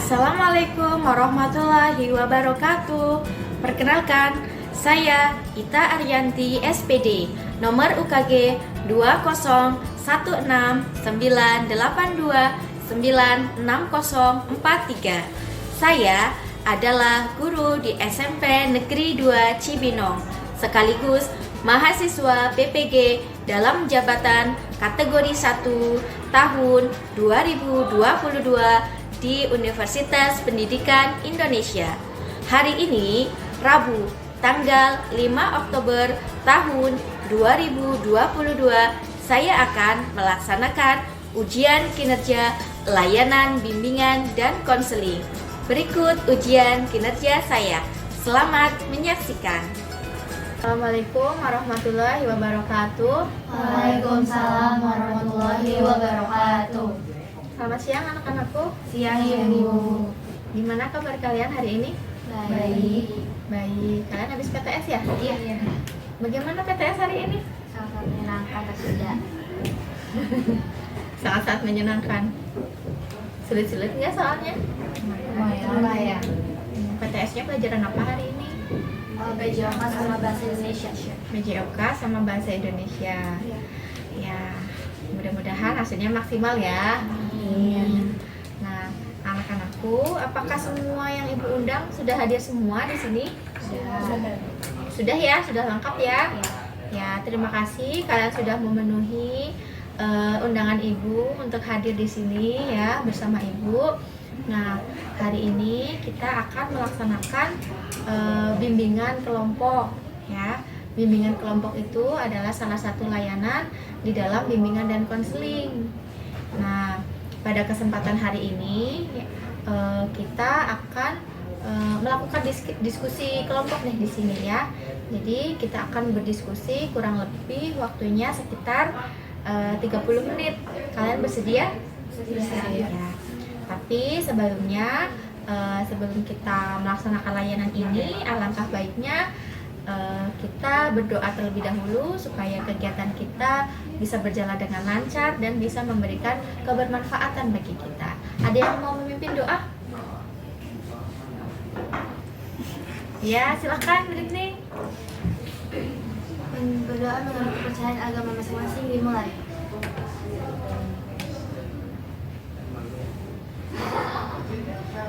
Assalamualaikum warahmatullahi wabarakatuh. Perkenalkan, saya Ita Ariyanti SPD, nomor UKG 2016982960043. Saya adalah guru di SMP Negeri 2 Cibinong, sekaligus mahasiswa PPG dalam jabatan kategori 1 tahun 2022 di Universitas Pendidikan Indonesia. Hari ini, Rabu, tanggal 5 Oktober tahun 2022, saya akan melaksanakan ujian kinerja layanan bimbingan dan konseling. Berikut ujian kinerja saya. Selamat menyaksikan. Assalamualaikum warahmatullahi wabarakatuh. Waalaikumsalam warahmatullahi wabarakatuh. Selamat siang anak-anakku. Siang Ibu. Gimana kabar kalian hari ini? Baik. Baik. Kalian habis PTS ya? Iya. Bagaimana PTS hari ini? Sangat menyenangkan tidak? Sangat-sangat menyenangkan. Sulit-sulit nggak soalnya? Lumayan. PTS-nya pelajaran apa hari ini? PJOK sama bahasa Indonesia. PJOK sama bahasa Indonesia. Iya. Ya, mudah-mudahan hasilnya maksimal ya. Nah, anak-anakku, apakah semua yang Ibu undang sudah hadir semua di sini? Sudah ya, sudah lengkap ya. Ya, terima kasih kalian sudah memenuhi undangan Ibu untuk hadir di sini ya bersama Ibu. Nah, hari ini kita akan melaksanakan bimbingan kelompok ya. Bimbingan kelompok itu adalah salah satu layanan di dalam bimbingan dan konseling. Nah, pada kesempatan hari ini kita akan melakukan diskusi kelompok nih di sini ya. Jadi kita akan berdiskusi kurang lebih waktunya sekitar 30 menit. Kalian bersedia? Bersedia. Ya. Tapi sebelumnya sebelum kita melaksanakan layanan ini, alangkah baiknya kita berdoa terlebih dahulu supaya kegiatan kita bisa berjalan dengan lancar dan bisa memberikan kebermanfaatan bagi kita. Ada yang mau memimpin doa? Ya, silahkan Britney. Berdoa menurut kepercayaan agama masing-masing dimulai.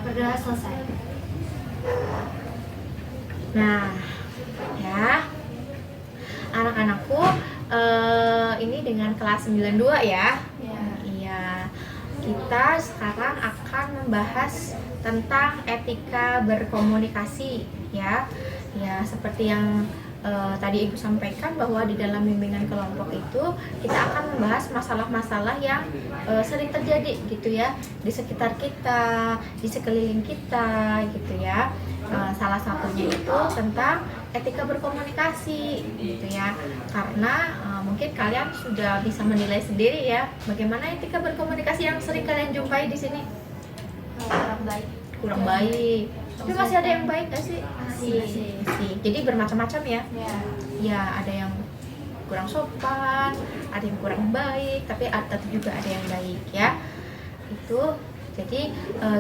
Berdoa selesai. Nah, ya, anak-anakku, ini dengan kelas 92 ya. Iya, kita sekarang akan membahas tentang etika berkomunikasi ya. Ya, seperti yang tadi Ibu sampaikan bahwa di dalam bimbingan kelompok itu kita akan membahas masalah-masalah yang sering terjadi gitu ya di sekitar kita, di sekeliling kita gitu ya. Salah satunya itu tentang etika berkomunikasi gitu ya, karena mungkin kalian sudah bisa menilai sendiri ya bagaimana etika berkomunikasi yang sering kalian jumpai di sini. Kurang baik. Tapi masih ada yang baik gak sih? Masih. Jadi bermacam-macam ya. Ya. Ada yang kurang sopan, ada yang kurang baik, tapi juga ada yang baik ya. Itu jadi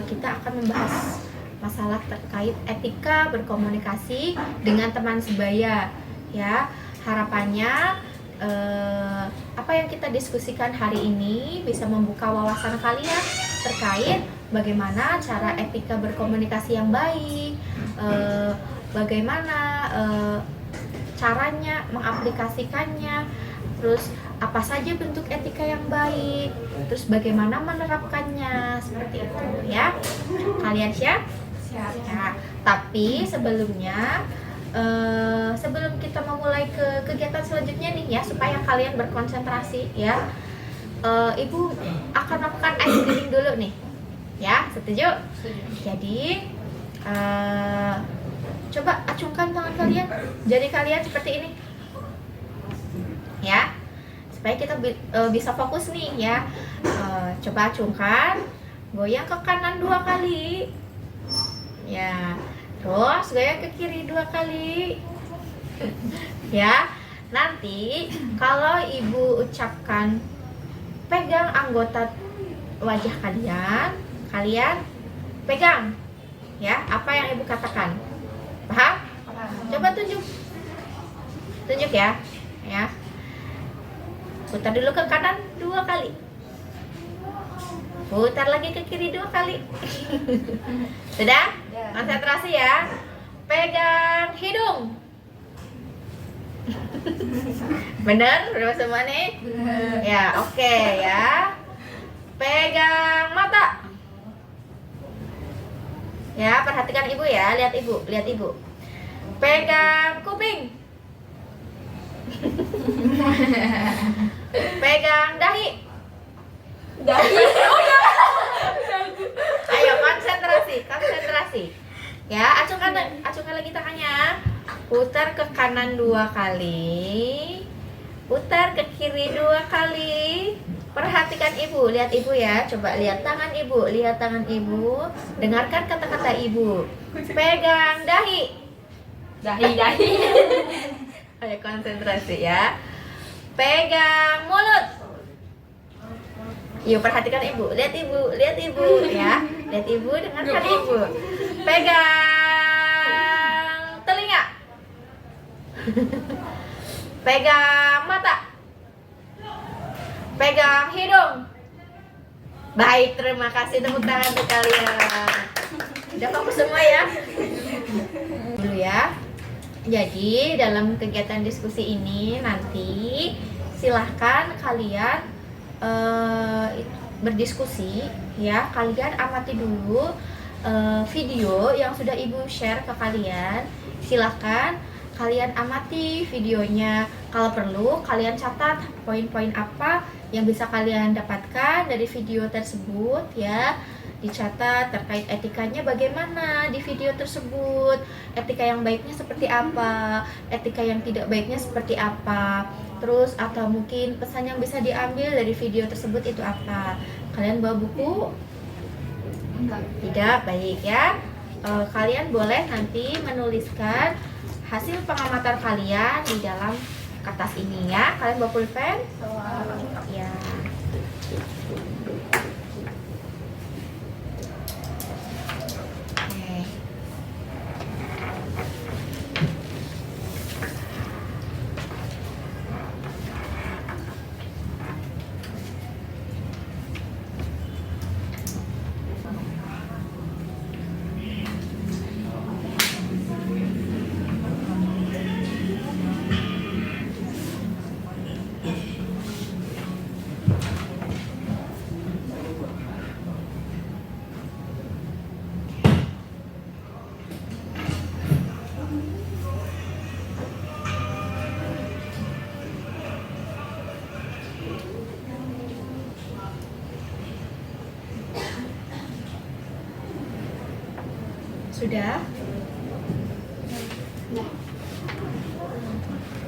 kita akan membahas masalah terkait etika berkomunikasi dengan teman sebaya ya. Harapannya apa yang kita diskusikan hari ini bisa membuka wawasan kalian terkait bagaimana cara etika berkomunikasi yang baik, bagaimana caranya mengaplikasikannya, terus apa saja bentuk etika yang baik, terus bagaimana menerapkannya, seperti itu ya. Kalian siap? Siap. Ya, tapi sebelumnya sebelum kita memulai ke kegiatan selanjutnya nih ya, supaya kalian berkonsentrasi ya, Ibu akan melakukan ice breathing dulu nih ya, setuju? Jadi coba acungkan tangan kalian, jari kalian seperti ini ya, supaya kita bisa fokus nih ya. Coba acungkan, goyang ke kanan 2 kali ya, terus goyang ke kiri 2 kali ya. Nanti kalau Ibu ucapkan pegang anggota wajah kalian Pegang. Ya, apa yang ibu katakan? Paham? Coba tunjuk. Tunjuk ya. Ya. Putar dulu ke kanan 2 kali. Putar lagi ke kiri 2 kali. Sudah? Konsentrasi ya. Pegang hidung. Bener? Udah semua nih? Ya, oke ya. Pegang mata. Ya, perhatikan ibu ya. Lihat ibu. Pegang kuping. Pegang dahi. Ayo konsentrasi. Ya, acungkan lagi tangannya. Putar ke kanan 2 kali. Putar ke kiri 2 kali. Perhatikan ibu, lihat ibu ya. Coba lihat tangan ibu. Dengarkan kata-kata ibu. Pegang dahi. Ayo konsentrasi ya. Pegang mulut. Yuk perhatikan ibu, lihat ibu ya. Lihat ibu, dengarkan ibu. Pegang telinga. Pegang mata. Pegang hidung. Baik, terima kasih, tepuk tangan untuk kalian. Udah fokus semua ya. Dulu ya. Jadi dalam kegiatan diskusi ini nanti silahkan kalian berdiskusi ya. Kalian amati dulu video yang sudah ibu share ke kalian. Silahkan kalian amati videonya. Kalau perlu kalian catat poin-poin apa yang bisa kalian dapatkan dari video tersebut ya. Dicatat terkait etikanya bagaimana di video tersebut, etika yang baiknya seperti apa, etika yang tidak baiknya seperti apa, terus atau mungkin pesan yang bisa diambil dari video tersebut itu apa. Kalian bawa buku? Tidak, baik ya. Kalian boleh nanti menuliskan hasil pengamatan kalian di dalam kertas ini ya. Kalian bawa pulpen? Ya. Sudah?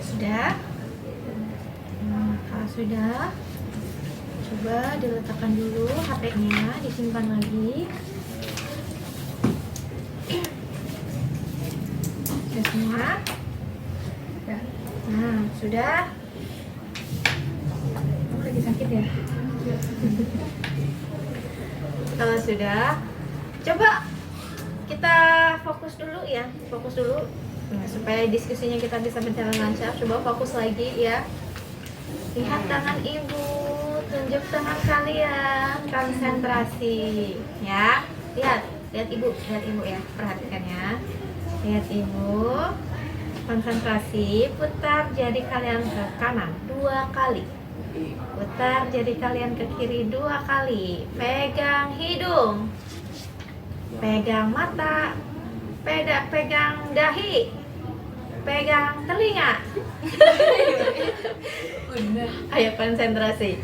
Sudah? Kalau sudah, coba diletakkan dulu HP-nya, disimpan lagi. Sudah semua? Nah, sudah? Oh, lagi sakit ya? Kalau sudah, coba kita fokus dulu ya, nah, supaya diskusinya kita bisa berjalan lancar. Coba fokus lagi ya. Lihat tangan ibu, tunjuk tangan kalian, konsentrasi ya. Lihat ibu ya, perhatikan ya. Lihat ibu, konsentrasi. Putar jari kalian ke kanan 2 kali. Putar jari kalian ke kiri 2 kali. Pegang hidung. Pegang mata, pegang dahi, pegang telinga. Ayo konsentrasi.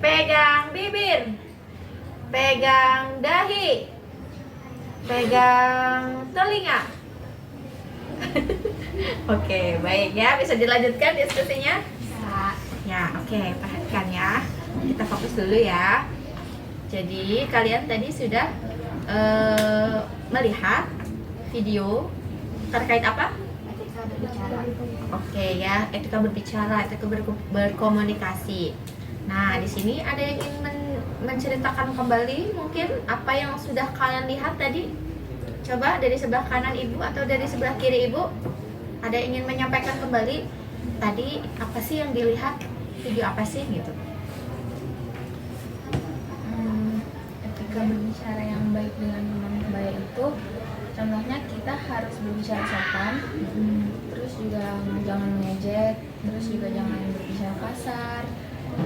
Pegang bibir, pegang dahi, pegang telinga. Oke, baik ya, bisa dilanjutkan diskusinya? Ya, oke, perhatikan ya. Kita fokus dulu ya. Jadi kalian tadi sudah melihat video terkait apa? Etika berbicara. Oke ya, etika berbicara, etika berkomunikasi. Nah, di sini ada yang ingin menceritakan kembali mungkin apa yang sudah kalian lihat tadi? Coba dari sebelah kanan ibu atau dari sebelah kiri ibu, ada yang ingin menyampaikan kembali tadi apa sih yang dilihat, video apa sih gitu? Etika berbicara yang baik dengan teman sebaya itu, contohnya kita harus berbicara sopan, terus juga jangan mengejek, terus juga jangan berbicara kasar,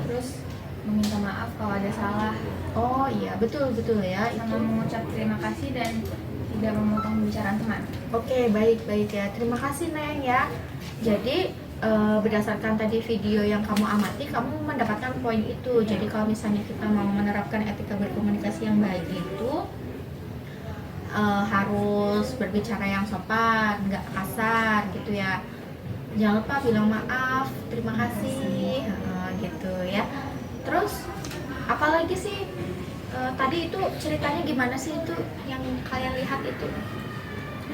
terus meminta maaf kalau ada salah, Oh iya, betul ya. sama mengucap terima kasih dan tidak memotong pembicaraan teman. Oke, baik ya. Terima kasih Neng ya. Jadi berdasarkan tadi video yang kamu amati, kamu mendapatkan poin itu. Jadi kalau misalnya kita mau menerapkan etika berkomunikasi yang baik itu harus berbicara yang sopan, nggak kasar gitu ya. Jangan lupa bilang maaf, terima kasih, gitu ya. Terus apalagi sih tadi itu ceritanya gimana sih itu yang kalian lihat itu?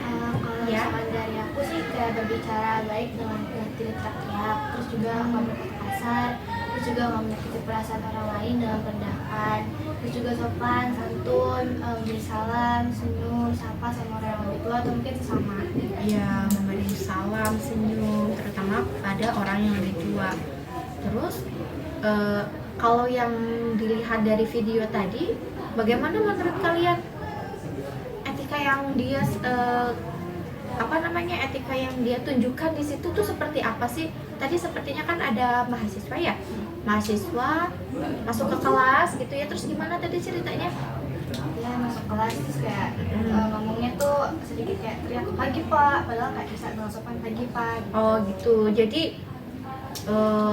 Kalau Ya. misalkan dari aku sih kayak berbicara baik dengan tidak teriak, terus juga nggak berkata kasar, terus juga nggak menyakiti perasaan orang lain dalam merendahkan, terus juga sopan, santun, beri salam, senyum, sapa sama orang yang lebih tua atau mungkin sesama. Ya, memberi salam, senyum, terutama pada orang yang lebih tua. Terus kalau yang dilihat dari video tadi, bagaimana menurut kalian etika yang dia etika yang dia tunjukkan di situ tuh seperti apa sih? Tadi sepertinya kan ada mahasiswa ya, mahasiswa masuk ke kelas gitu ya. Terus gimana tadi ceritanya? Dia masuk kelas terus kayak ngomongnya tuh sedikit kayak teriak pagi pak, padahal kayak bisa dengan sopan pagi pak. Oh gitu. Jadi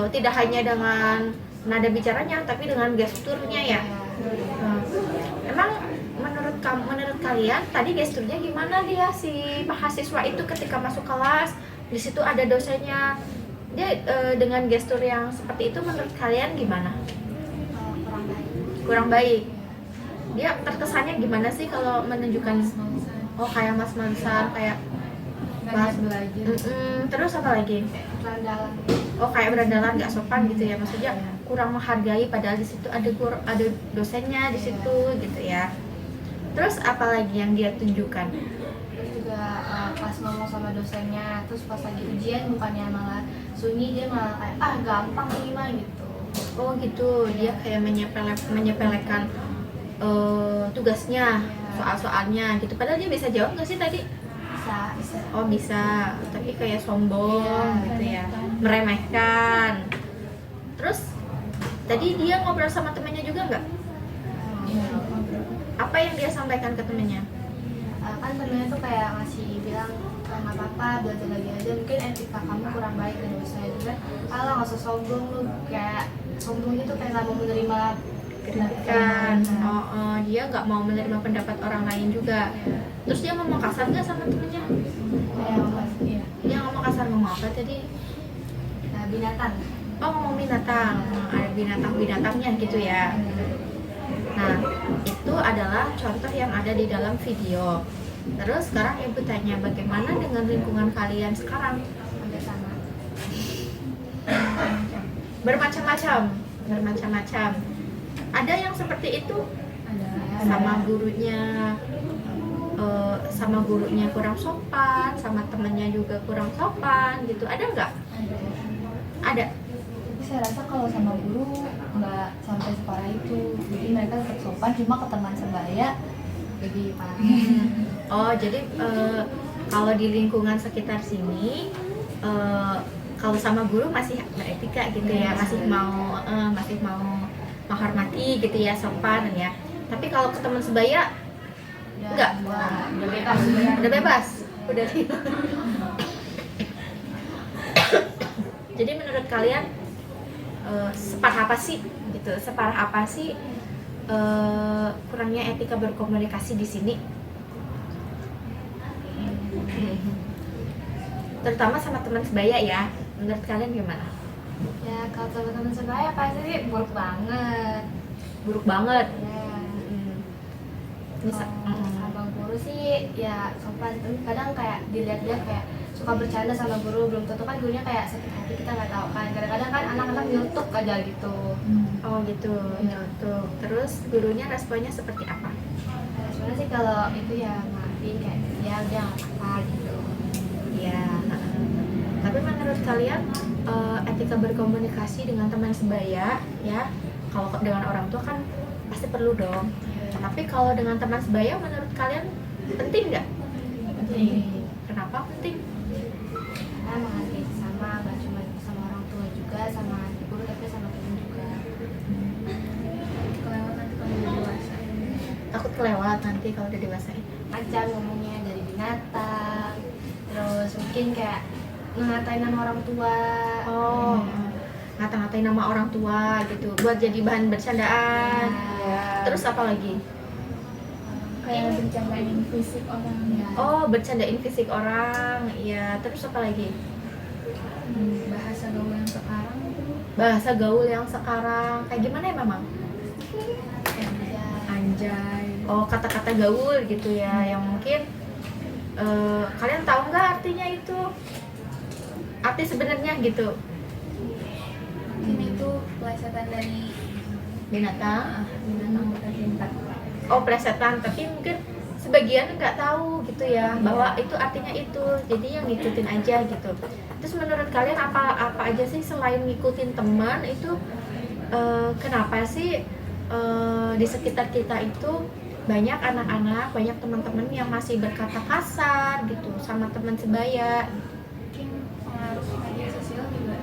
tidak hanya dengan nada bicaranya, tapi dengan gesturnya ya. Emang menurut kalian tadi gesturnya gimana dia si mahasiswa itu ketika masuk kelas? Di situ ada dosennya. Dia dengan gestur yang seperti itu menurut kalian gimana? Kurang baik. Kurang baik. Dia terkesannya gimana sih kalau menunjukkan kayak mas-masan, kayak Banyak belajar. terus apa lagi? Perandalan. Kayak berandalan nggak sopan gitu ya, maksudnya kurang menghargai padahal di situ ada dosennya di situ gitu ya. Terus apa lagi yang dia tunjukkan? Terus juga pas ngomong sama dosennya, terus pas lagi ujian bukannya malah sunyi, dia malah kayak gampang ini mah gitu. Oh gitu, dia kayak menyepelekan tugasnya, soal-soalnya gitu. Padahal dia bisa jawab nggak sih tadi? Bisa. Oh bisa, tapi kayak sombong gitu ya, meremehkan. Terus tadi dia ngobrol sama temannya juga nggak? Apa yang dia sampaikan ke temannya? Kan temennya tuh kayak ngasih bilang nggak apa-apa, belajar lagi aja, mungkin etika kamu kurang baik dan dosennya juga nggak usah sombong lu, kayak sombong gitu kayak nggak mau menerima Kritikan. Dia nggak mau menerima pendapat orang lain juga. Terus dia ngomong kasar nggak sama temennya? Dia ngomong kasar, ngomong apa tadi? binatang. Ngomong binatang. Ada binatang-binatangnya gitu ya. Nah, itu adalah contoh yang ada di dalam video. Terus sekarang ibu tanya, bagaimana dengan lingkungan kalian sekarang? Hampir sama. Bermacam-macam. Ada yang seperti itu? Ada. Sama gurunya kurang sopan, sama temennya juga kurang sopan gitu. Ada nggak? Ada. Tapi saya rasa kalau sama guru nggak sampai separah itu, jadi mereka tetap sopan, cuma ke teman sebaya lebih parah. Jadi kalau di lingkungan sekitar sini, kalau sama guru masih beretika gitu ya, masih mau menghormati gitu ya, sopan ya. Tapi kalau ke teman sebaya enggak, udah bebas. Jadi menurut kalian separah apa sih gitu? Separah apa sih kurangnya etika berkomunikasi di sini? Terutama sama teman sebaya ya. Menurut kalian gimana? Ya kalau teman-teman sebaya pasti sih buruk banget. Buruk banget. Ya. Misal, Sama guru sih ya sopan, tapi kadang kayak dilihat dia kayak suka bercanda sama guru, belum tentu kan gurunya kayak sakit hati, kita nggak tahu kan. Kadang-kadang kan anak-anak nyeletuk aja gitu. Oh gitu, nyeletuk. Terus gurunya responnya seperti apa? Nah, sebenarnya sih kalau itu ya maafin, kayak ya udah nggak apa-apa gitu. Ya. Tapi menurut kalian etika berkomunikasi dengan teman sebaya ya, kalau dengan orang tua kan pasti perlu dong. Tapi kalau dengan teman sebaya menurut kalian penting nggak? Penting. Kenapa penting? Karena menghargai sesama, nggak cuma sama orang tua juga, sama guru, tapi sama teman juga. Kelewat nanti kalau udah dewasa. Takut kelewat nanti kalau udah dewasa. Macam ngomongnya dari binatang, terus mungkin kayak ngatain nama orang tua. Oh, ngata-ngatain nama orang tua gitu, buat jadi bahan bercandaan. Ya. Terus apa lagi? Kayak bercandain fisik orang. Ya. Oh, bercandain fisik orang. Ya, terus apa lagi? Bahasa gaul yang sekarang itu. Bahasa gaul yang sekarang kayak gimana ya, Mamang? Ya. Anjay. Oh, kata-kata gaul gitu ya, yang mungkin kalian tahu nggak artinya itu? Arti sebenarnya gitu. Mungkin itu pelesetan dari Binatang. binatang bertindak. Oh, plesetan, tapi mungkin sebagian nggak tahu gitu ya bahwa itu artinya itu, jadi yang ngikutin aja gitu. Terus menurut kalian apa aja sih selain ngikutin teman itu, kenapa sih di sekitar kita itu banyak anak-anak, banyak teman-teman yang masih berkata kasar gitu sama teman sebaya? Mungkin pengaruh media sosial juga.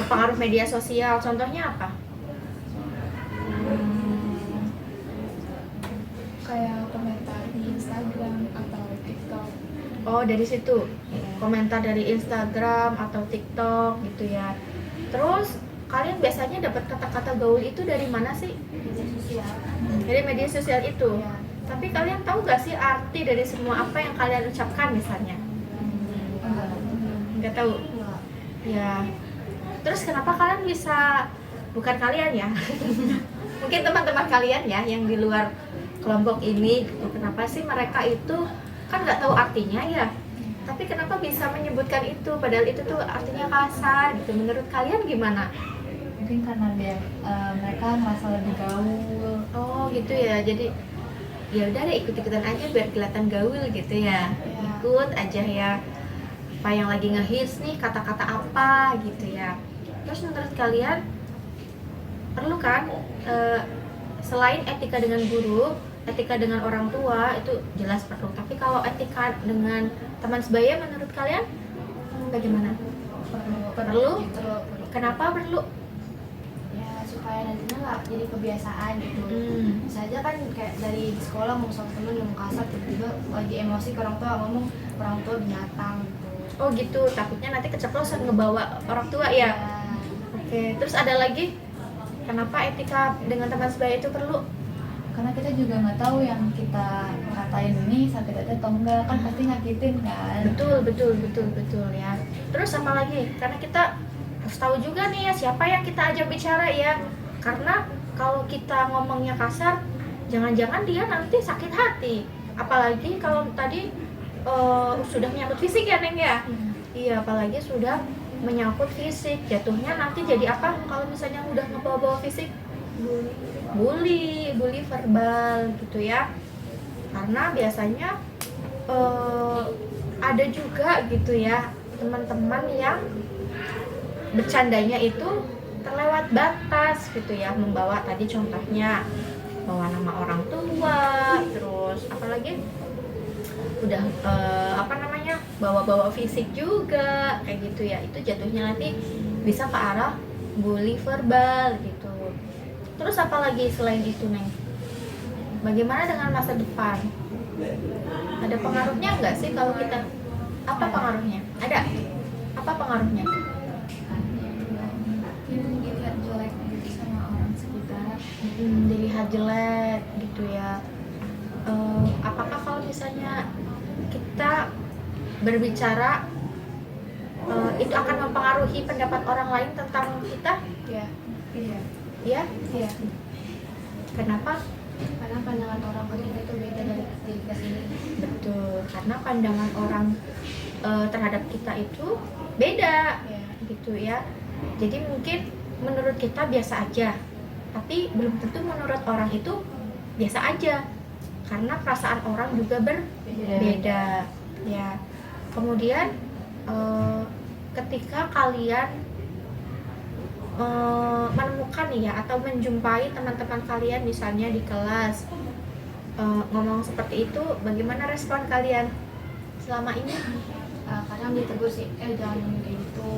Pengaruh media sosial, contohnya apa? Kayak komentar di Instagram atau TikTok. Oh, dari situ komentar dari Instagram atau TikTok gitu ya. Terus kalian biasanya dapat kata-kata gaul itu dari mana sih? Media sosial. Dari media sosial itu. Ya. Tapi kalian tahu gak sih arti dari semua apa yang kalian ucapkan misalnya? Nggak tahu. Enggak. Ya. Terus kenapa kalian bisa, bukan kalian ya, mungkin teman-teman kalian ya yang di luar kelompok ini gitu, kenapa sih mereka itu kan nggak tahu artinya ya, tapi kenapa bisa menyebutkan itu padahal itu tuh artinya kasar gitu? Menurut kalian gimana? Mungkin karena dia mereka merasa lebih gaul. Oh gitu ya, jadi ya udah deh ikut-ikutan aja biar kelihatan gaul gitu ya, ikut aja ya apa yang lagi ngehits nih, kata-kata apa gitu ya. Terus menurut kalian perlu kan selain etika dengan guru, etika dengan orang tua itu jelas perlu, tapi kalau etika dengan teman sebaya menurut kalian bagaimana? Perlu? Kenapa perlu? Ya supaya nantinya nggak jadi kebiasaan gitu. Bisa aja kan kayak dari sekolah ngomong sama temen ngomong kasar, tiba-tiba lagi emosi ke orang tua ngomong orang tua binatang gitu. Oh gitu, takutnya nanti keceplosan ngebawa orang tua ya. Oke, terus ada lagi kenapa etika dengan teman sebaya itu perlu? Karena kita juga nggak tahu yang kita katain ini sakit hati atau enggak, kan pasti nyakitin kan. Betul ya. Terus apa lagi? Karena kita harus tahu juga nih ya siapa yang kita ajak bicara ya. Karena kalau kita ngomongnya kasar, jangan-jangan dia nanti sakit hati. Apalagi kalau tadi sudah menyangkut fisik ya Neng ya. Iya, apalagi sudah menyangkut fisik, jatuhnya nanti jadi apa kalau misalnya udah ngebawa-bawa fisik? Bully verbal gitu ya. Karena biasanya ada juga gitu ya teman-teman yang bercandanya itu terlewat batas gitu ya, membawa tadi contohnya bawa nama orang tua, terus apalagi udah bawa-bawa fisik juga kayak gitu ya. Itu jatuhnya nanti bisa ke arah bully verbal gitu. Terus apalagi selain itu Neng? Bagaimana dengan masa depan? Ada pengaruhnya nggak sih kalau kita? Apa pengaruhnya? Ada? Apa pengaruhnya? Mungkin dilihat jelek gitu sama orang sekitar. Dilihat jelek gitu ya. Apakah kalau misalnya kita berbicara itu akan mempengaruhi pendapat orang lain tentang kita? Ya. Ya? Iya. Kenapa? Karena pandangan orang ke kita itu beda dari diri kita sendiri. Betul, karena pandangan orang terhadap kita itu beda Ya. gitu ya. Jadi mungkin menurut kita biasa aja, tapi belum tentu menurut orang itu biasa aja, karena perasaan orang juga berbeda ya. Kemudian ketika kalian menemukan ya atau menjumpai teman-teman kalian misalnya di kelas ngomong seperti itu, bagaimana respon kalian selama ini? Kadang ditegur sih, jangan ngomong kayak gitu.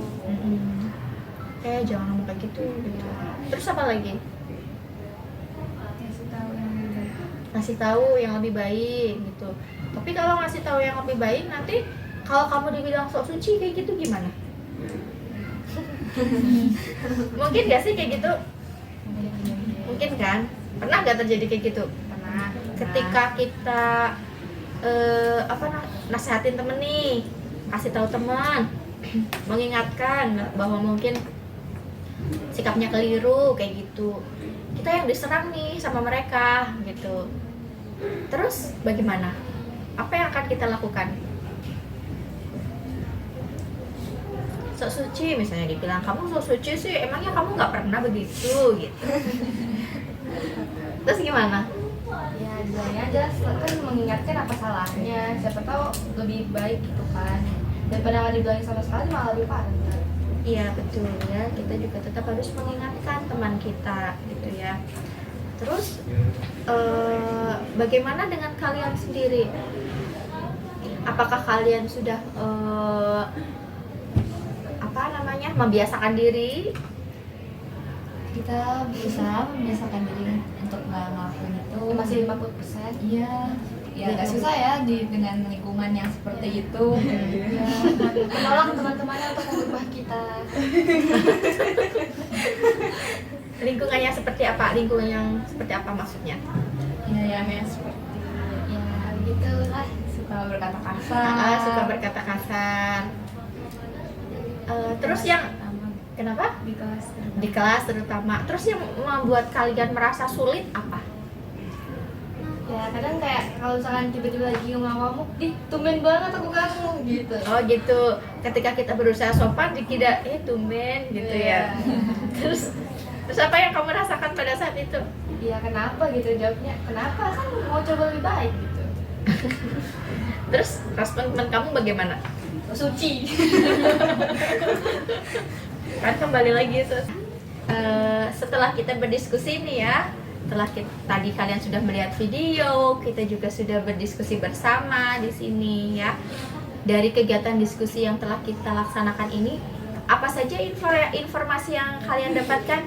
Jangan ngomong kayak gitu. Terus apa lagi? Kasih tahu yang lebih baik. Ngasih tahu yang lebih baik gitu. Tapi kalau ngasih tahu yang lebih baik, nanti kalau kamu dibilang sok suci kayak gitu gimana? Mungkin gak sih kayak gitu? Mungkin kan? Pernah gak terjadi kayak gitu? Pernah. Ketika kita nasihatin temen nih, kasih tahu teman, mengingatkan bahwa mungkin sikapnya keliru kayak gitu, kita yang diserang nih sama mereka gitu. Terus bagaimana? Apa yang akan kita lakukan? Sok suci misalnya dibilang, kamu sok suci sih, emangnya kamu nggak pernah begitu gitu. Terus gimana? Ya bilangnya aja, kan mengingatkan apa salahnya, siapa tahu lebih baik gitu kan, daripada nggak dibilangin sama sekali malah lebih parah. Iya betul ya, kita juga tetap harus mengingatkan teman kita gitu ya. Terus bagaimana dengan kalian sendiri? Apakah kalian sudah membiasakan diri? Kita berusaha membiasakan diri untuk nggak ngelakuin itu. Masih 50%. Iya, ya nggak susah ya dengan lingkungan yang seperti itu. Ya, Tolong teman-temannya untuk mengubah kita. Lingkungannya seperti apa? Lingkungan yang seperti apa maksudnya? ya seperti ya Gitu lah. suka berkata kasar. Suka berkata kasar. Terus yang kenapa? Di kelas. Di kelas terutama. Terus yang membuat kalian merasa sulit apa? Ya kadang kayak kalau misalkan tiba-tiba lagi ngamuk, tumben banget aku kamu gitu. Oh gitu. Ketika kita berusaha sopan dikira tumben gitu ya. Terus apa yang kamu rasakan pada saat itu? Ya kenapa gitu jawabnya? Kenapa, kan mau coba lebih baik gitu. Terus respon teman kamu bagaimana? Suci. Kan kembali lagi setelah kita berdiskusi nih ya, tadi kalian sudah melihat video, kita juga sudah berdiskusi bersama di sini ya. Dari kegiatan diskusi yang telah kita laksanakan ini, apa saja informasi yang kalian dapatkan?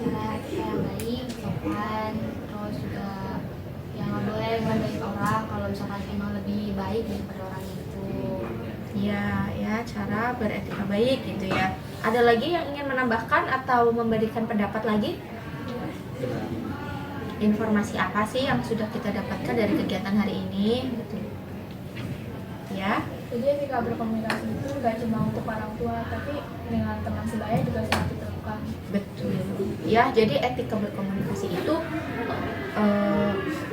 Ya kayak baik, sopan, terus juga yang nggak boleh ngerendahin orang kalau misalkan emang lebih baik daripada orang itu. Ya, cara beretika baik gitu ya. Ada lagi yang ingin menambahkan atau memberikan pendapat lagi? Informasi apa sih yang sudah kita dapatkan dari kegiatan hari ini? Gitu. Ya, Jadi etika berkomunikasi itu gak cuma untuk orang tua, tapi dengan teman sebaya juga sangat diperlukan. betul. Ya, jadi etika berkomunikasi itu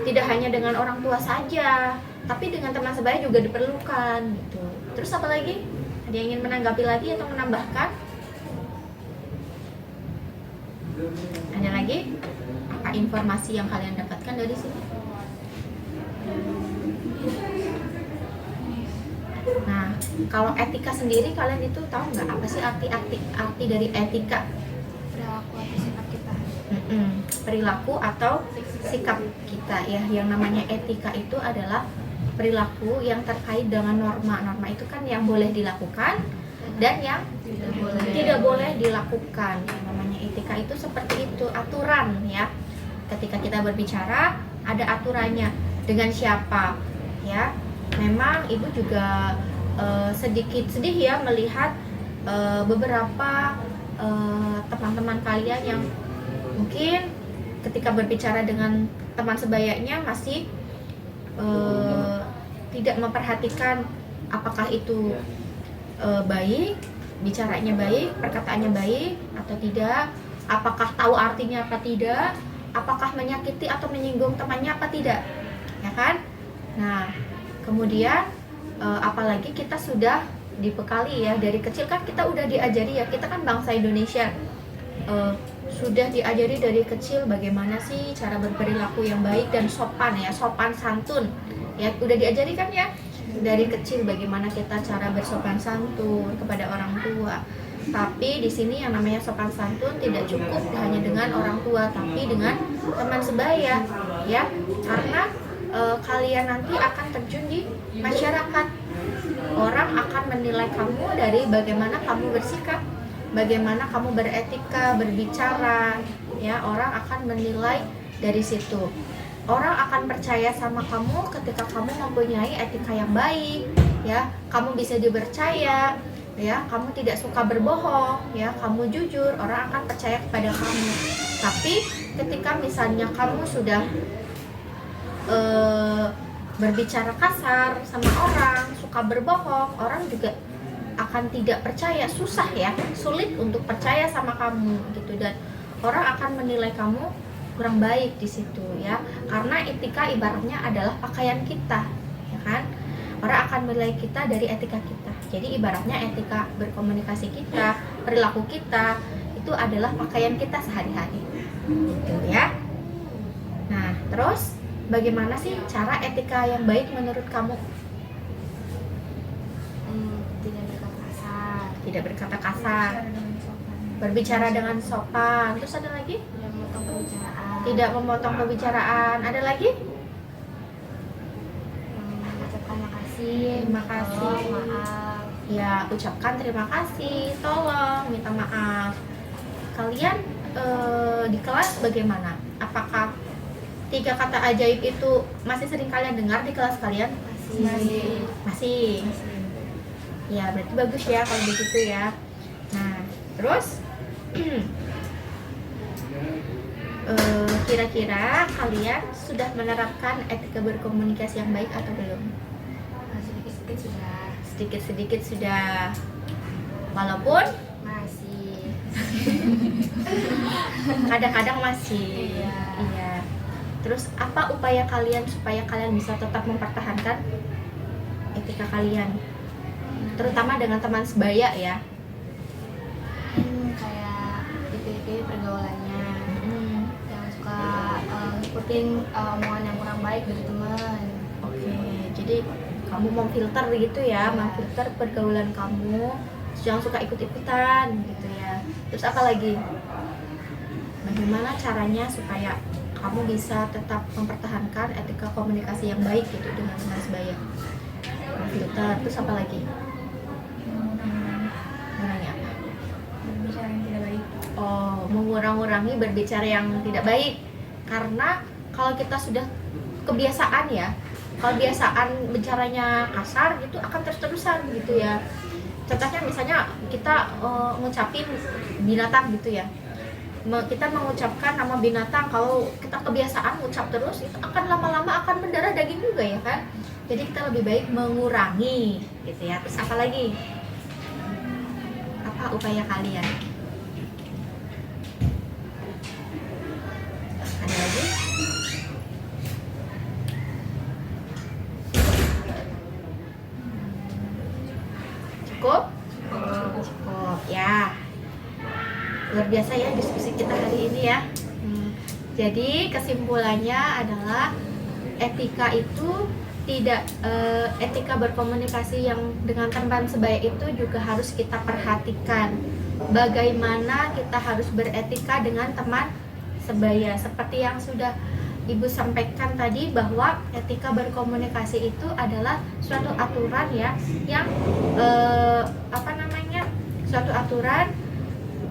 tidak hanya dengan orang tua saja, tapi dengan teman sebaya juga diperlukan gitu. Terus apa lagi? Ada yang ingin menanggapi lagi atau menambahkan? Ada lagi? Apa informasi yang kalian dapatkan dari sini? Nah, kalau etika sendiri kalian itu tahu nggak apa sih arti dari etika? Perilaku atau sikap kita. Perilaku atau sikap kita ya. Yang namanya etika itu adalah perilaku yang terkait dengan norma. Norma itu kan yang boleh dilakukan dan yang tidak boleh dilakukan. Yang namanya etika itu seperti itu, aturan ya. Ketika kita berbicara ada aturannya. Dengan siapa ya. Memang ibu juga sedikit sedih ya melihat beberapa teman-teman kalian yang mungkin ketika berbicara dengan teman sebayanya masih tidak memperhatikan apakah itu baik, bicaranya baik, perkataannya baik atau tidak, apakah tahu artinya apa tidak, apakah menyakiti atau menyinggung temannya apa tidak, ya kan? Nah, kemudian apalagi kita sudah dibekali ya dari kecil kan, kita udah diajari ya, kita kan bangsa Indonesia, sudah diajari dari kecil bagaimana sih cara berperilaku yang baik dan sopan ya, sopan santun ya, udah diajari kan ya dari kecil bagaimana kita cara bersopan santun kepada orang tua. Tapi di sini yang namanya sopan santun tidak cukup hanya dengan orang tua, tapi dengan teman sebaya ya, karena kalian nanti akan terjun di masyarakat. Orang akan menilai kamu dari bagaimana kamu bersikap, bagaimana kamu beretika, berbicara ya, orang akan menilai dari situ. Orang akan percaya sama kamu ketika kamu mempunyai etika yang baik ya, kamu bisa dipercaya ya, kamu tidak suka berbohong ya, kamu jujur, orang akan percaya kepada kamu. Tapi ketika misalnya kamu sudah berbicara kasar sama orang, suka berbohong, orang juga akan tidak percaya, susah ya, sulit untuk percaya sama kamu gitu, dan orang akan menilai kamu kurang baik di situ ya, karena etika ibaratnya adalah pakaian kita ya kan, orang akan menilai kita dari etika kita. Jadi ibaratnya etika berkomunikasi kita, perilaku kita itu adalah pakaian kita sehari-hari gitu ya. Nah terus bagaimana sih cara etika yang baik menurut kamu? Tidak berkata kasar, Tidak berkata kasar, berbicara dengan sopan. Terus ada lagi? tidak memotong pembicaraan, Tidak memotong pembicaraan. Ada lagi? mengucapkan makasih, Terima kasih. tolong, maaf. Ya, ucapkan terima kasih, tolong, minta maaf. Kalian di kelas bagaimana? Apakah 3 kata ajaib itu masih sering kalian dengar di kelas kalian? Masih. Ya, berarti bagus ya kalau begitu ya. Nah, terus kira-kira kalian sudah menerapkan etika berkomunikasi yang baik atau belum? Sedikit-sedikit sudah, Sedikit-sedikit sudah. Walaupun masih. kadang-kadang masih. Iya. Iya. Terus apa upaya kalian supaya kalian bisa tetap mempertahankan etika kalian? Terutama dengan teman sebaya ya. Kayak dipilih-pilih pergaulannya, Hmm. jangan suka ngikutin omongan yang kurang baik dari teman. Oke, jadi kamu memfilter gitu ya, Iya. memfilter pergaulan kamu, jangan suka ikut-ikutan gitu ya. Terus apa lagi? Bagaimana caranya supaya kamu bisa tetap mempertahankan etika komunikasi yang baik gitu dengan teman sebaya? Memfilter, terus apa lagi? Mengurangi apa? Berbicara yang tidak baik. Oh, mengurangi berbicara yang tidak baik. Karena kalau kita sudah kebiasaan ya, kalau biasaan bicaranya kasar gitu akan terus-terusan gitu ya. Contohnya misalnya kita ngucapin binatang gitu ya, kita mengucapkan nama binatang, kalau kita kebiasaan ngucap terus itu akan lama-lama akan mendarah daging juga ya kan. Jadi kita lebih baik mengurangi gitu ya. Terus apa lagi? Apa upaya kalian? Ada lagi? Cukup? Cukup ya. Luar biasa ya diskusi kita hari ini ya. Jadi kesimpulannya adalah etika itu tidak etika berkomunikasi yang dengan teman sebaya itu juga harus kita perhatikan. Bagaimana kita harus beretika dengan teman sebaya, seperti yang sudah Ibu sampaikan tadi, bahwa etika berkomunikasi itu adalah suatu aturan ya, yang suatu aturan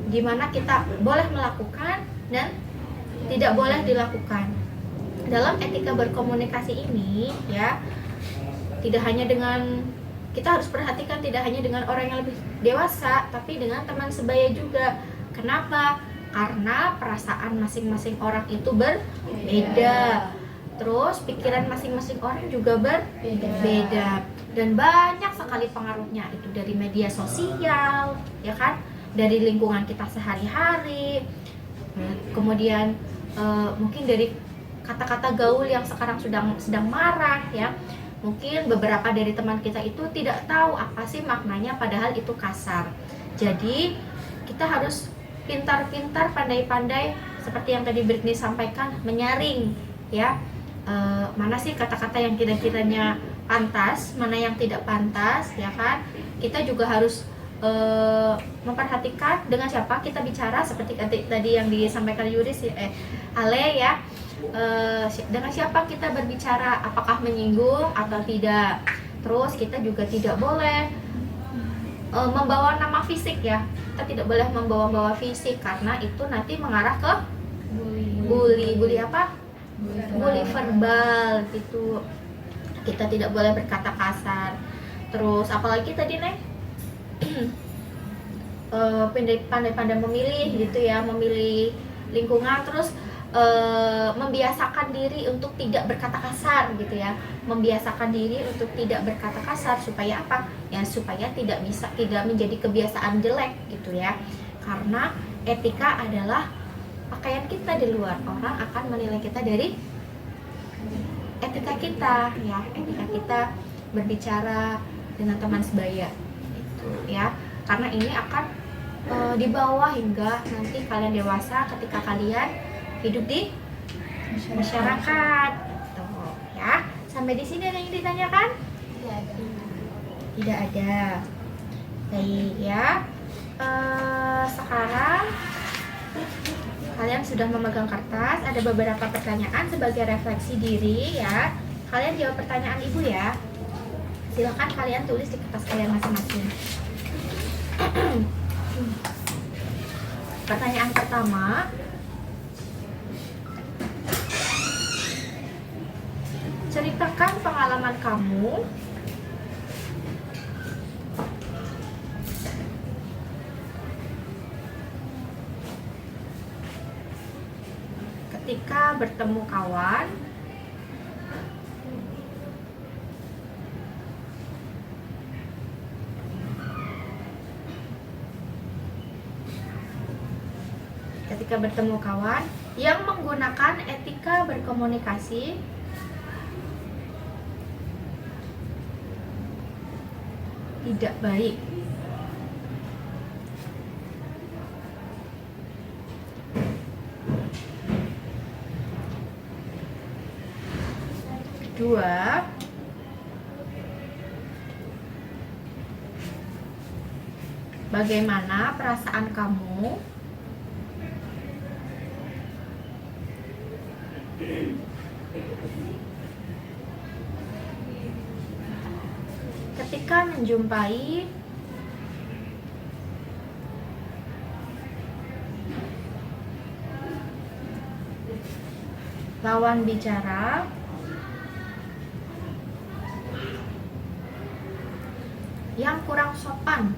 di mana kita boleh melakukan dan tidak boleh dilakukan. Dalam etika berkomunikasi ini ya, tidak hanya dengan, kita harus perhatikan tidak hanya dengan orang yang lebih dewasa, tapi dengan teman sebaya juga. Kenapa? Karena perasaan masing-masing orang itu berbeda. Terus pikiran masing-masing orang juga berbeda. Dan banyak sekali pengaruhnya, itu dari media sosial, ya kan? Dari lingkungan kita sehari-hari. Kemudian mungkin dari kata-kata gaul yang sekarang sedang marak ya. Mungkin beberapa dari teman kita itu tidak tahu apa sih maknanya padahal itu kasar. Jadi kita harus pintar-pintar, pandai-pandai seperti yang tadi Britney sampaikan, menyaring ya. Mana sih kata-kata yang kira-kiranya pantas, mana yang tidak pantas ya kan. Kita juga harus memperhatikan dengan siapa kita bicara, seperti tadi yang disampaikan Yuris Ale ya. Dengan siapa kita berbicara, apakah menyinggung atau tidak. Terus kita juga tidak boleh membawa nama fisik ya. Kita tidak boleh membawa fisik karena itu nanti mengarah ke bully apa? Bully verbal gitu. Kita tidak boleh berkata kasar. Terus apalagi tadi Neng? Pandai-pandai memilih gitu ya, memilih lingkungan. Terus membiasakan diri untuk tidak berkata kasar gitu ya, membiasakan diri untuk tidak berkata kasar supaya apa ya, supaya tidak menjadi kebiasaan jelek gitu ya. Karena etika adalah pakaian kita di luar, orang akan menilai kita dari etika kita ya, etika kita berbicara dengan teman sebaya gitu ya. Karena ini akan dibawa hingga nanti kalian dewasa ketika kalian hidup di masyarakat tuh ya. Sampai di sini ada yang ditanyakan? Tidak ada. Baik ya. Sekarang kalian sudah memegang kertas, ada beberapa pertanyaan sebagai refleksi diri ya. Kalian jawab pertanyaan ibu ya. Silakan kalian tulis di kertas kalian masing-masing. Pertanyaan pertama, ceritakan pengalaman kamu ketika bertemu kawan yang menggunakan etika berkomunikasi tidak baik. Kedua, bagaimana perasaan kamu ketika menjumpai lawan bicara yang kurang sopan.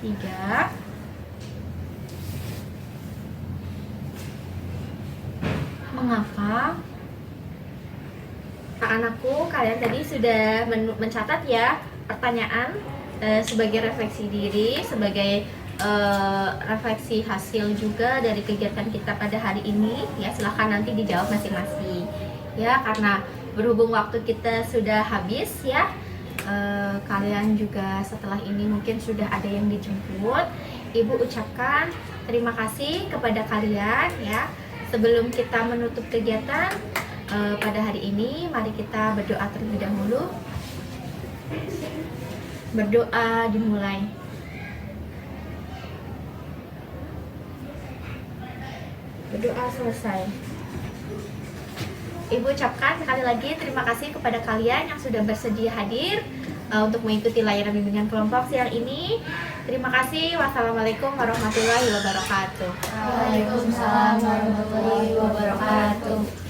Tiga, mengapa? Anak-anakku, kalian tadi sudah mencatat ya pertanyaan sebagai refleksi diri, sebagai refleksi hasil juga dari kegiatan kita pada hari ini ya. Silahkan nanti dijawab masing-masing ya, karena berhubung waktu kita sudah habis ya. Kalian juga setelah ini mungkin sudah ada yang dijemput. Ibu ucapkan terima kasih kepada kalian ya. Sebelum kita menutup kegiatan pada hari ini, mari kita berdoa terlebih dahulu. Berdoa dimulai. Berdoa selesai. Ibu ucapkan sekali lagi terima kasih kepada kalian yang sudah bersedia hadir untuk mengikuti layanan bimbingan kelompok siang ini. Terima kasih. Wassalamualaikum warahmatullahi wabarakatuh. Waalaikumsalam warahmatullahi wabarakatuh.